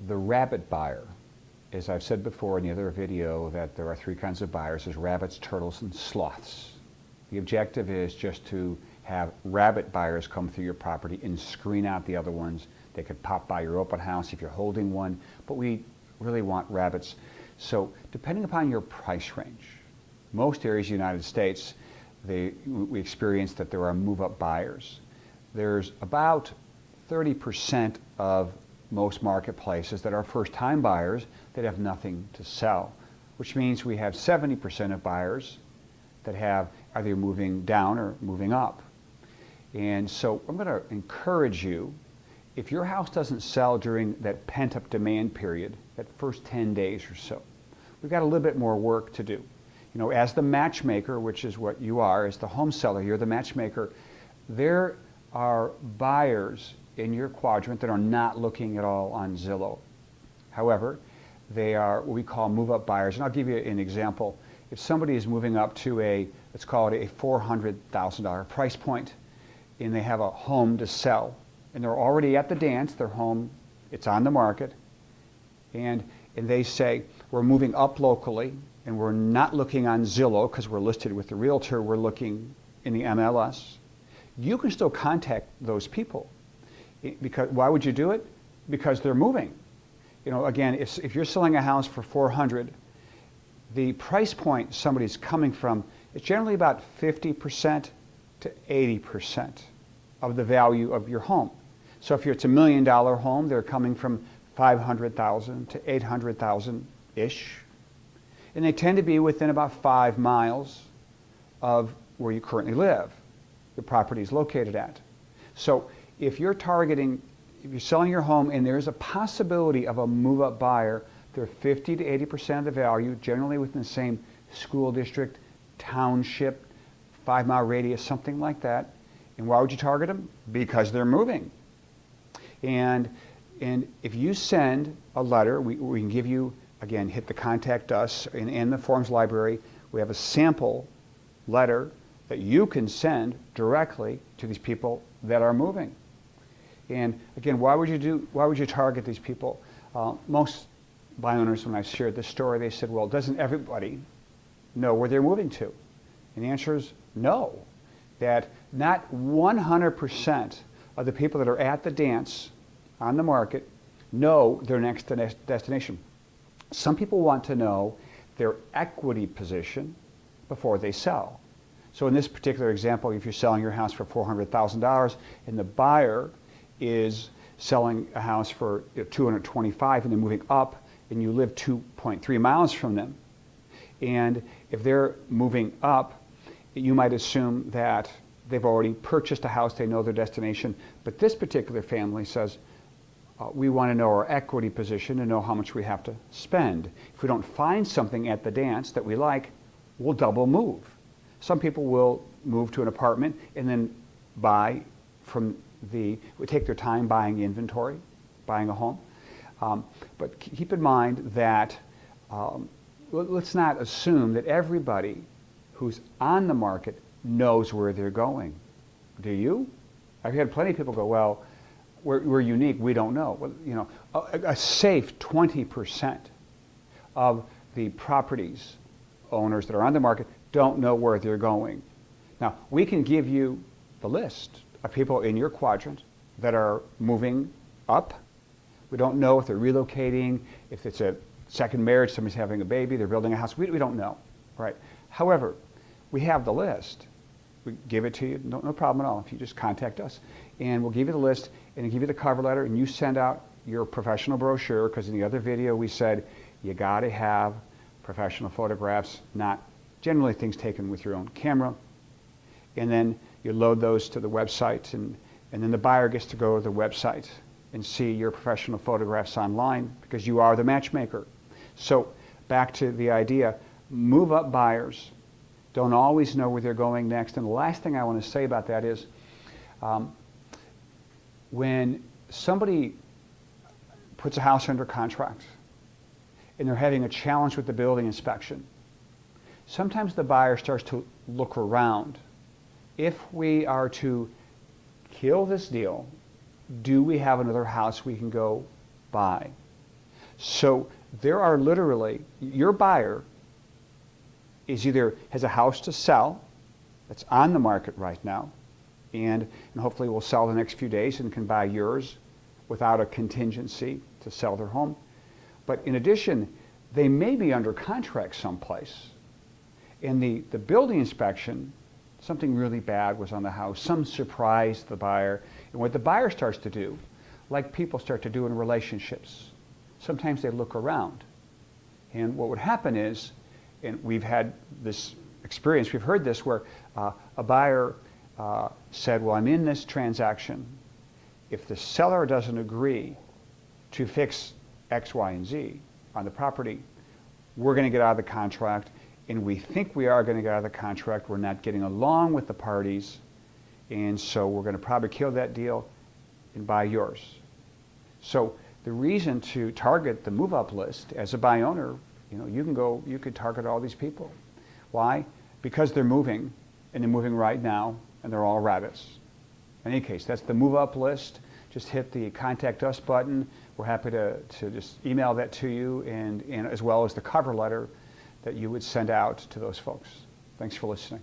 the rabbit buyer. As I've said before in the other video, that there are three kinds of buyers. There's rabbits, turtles, and sloths. The objective is just to have rabbit buyers come through your property and screen out the other ones. They could pop by your open house if you're holding one, but we really want rabbits. So depending upon your price range, most areas of the United States, we experience that there are move-up buyers. There's about 30% of most marketplaces that are first-time buyers that have nothing to sell, which means we have 70% of buyers that have either moving down or moving up. And so I'm going to encourage you, if your house doesn't sell during that pent-up demand period, that first 10 days or so, we've got a little bit more work to do. You know, as the matchmaker, which is what you are, as the home seller, you're the matchmaker, there are buyers in your quadrant that are not looking at all on Zillow. However, they are what we call move-up buyers. And I'll give you an example. If somebody is moving up to let's call it a $400,000 price point, and they have a home to sell, and they're already at the dance, their home, it's on the market, and they say, we're moving up locally, and we're not looking on Zillow because we're listed with the realtor, we're looking in the MLS, you can still contact those people. Because why would you do it? Because they're moving. You know, again, if you're selling a house for $400,000, the price point somebody's coming from is generally about 50% to 80% of the value of your home. So if it's $1 million home, they're coming from 500,000 to 800,000-ish. And they tend to be within about 5 miles of where you currently live, your property is located at. So if you're selling your home and there's a possibility of a move-up buyer, they're 50 to 80% of the value, generally within the same school district, township, 5-mile radius, something like that. And why would you target them? Because they're moving. And if you send a letter, we can give you, again, hit the contact us in the forms library. We have a sample letter that you can send directly to these people that are moving. And again, why would you target these people? Most buy owners, when I've shared this story, they said, well, doesn't everybody know where they're moving to? And the answer is no. That not 100% of the people that are at the dance on the market know their next destination. Some people want to know their equity position before they sell. So in this particular example, if you're selling your house for $400,000 and the buyer is selling a house for $225,000 and they're moving up and you live 2.3 miles from them, and if they're moving up, you might assume that they've already purchased a house, they know their destination, but this particular family says, we want to know our equity position and know how much we have to spend. If we don't find something at the dance that we like, we'll double move. Some people will move to an apartment and then buy we take their time buying inventory, buying a home. But keep in mind that let's not assume that everybody who's on the market knows where they're going. Do you? I've had plenty of people go, well, we're unique, we don't know. Well, you know, a safe 20% of the properties owners that are on the market don't know where they're going. Now, we can give you the list of people in your quadrant that are moving up. We don't know if they're relocating, if it's a second marriage, somebody's having a baby, they're building a house. We don't know, right? However, we have the list. We give it to you, no problem at all. If you just contact us, and we'll give you the list, and give you the cover letter, and you send out your professional brochure, because in the other video we said you got to have professional photographs, not generally things taken with your own camera. And then you load those to the website, and then the buyer gets to go to the website and see your professional photographs online because you are the matchmaker. So back to the idea, move-up buyers don't always know where they're going next. And the last thing I want to say about that is when somebody puts a house under contract and they're having a challenge with the building inspection, sometimes the buyer starts to look around. If we are to kill this deal, do we have another house we can go buy? So there are literally, your buyer is either has a house to sell that's on the market right now, and hopefully will sell the next few days and can buy yours without a contingency to sell their home. But in addition, they may be under contract someplace, and the building inspection, something really bad was on the house, some surprised the buyer. And what the buyer starts to do, like people start to do in relationships, sometimes they look around. And what would happen is, and we've had this experience, we've heard this, where a buyer said, well, I'm in this transaction. If the seller doesn't agree to fix X, Y, and Z on the property, we're going to get out of the contract, and we think we are going to get out of the contract. We're not getting along with the parties, and so we're going to probably kill that deal and buy yours. So the reason to target the move-up list as a buy owner, you could target all these people. Why? Because they're moving, and they're moving right now, and they're all rabbits. In any case, that's the move-up list. Just hit the Contact Us button. We're happy to just email that to you, and as well as the cover letter that you would send out to those folks. Thanks for listening.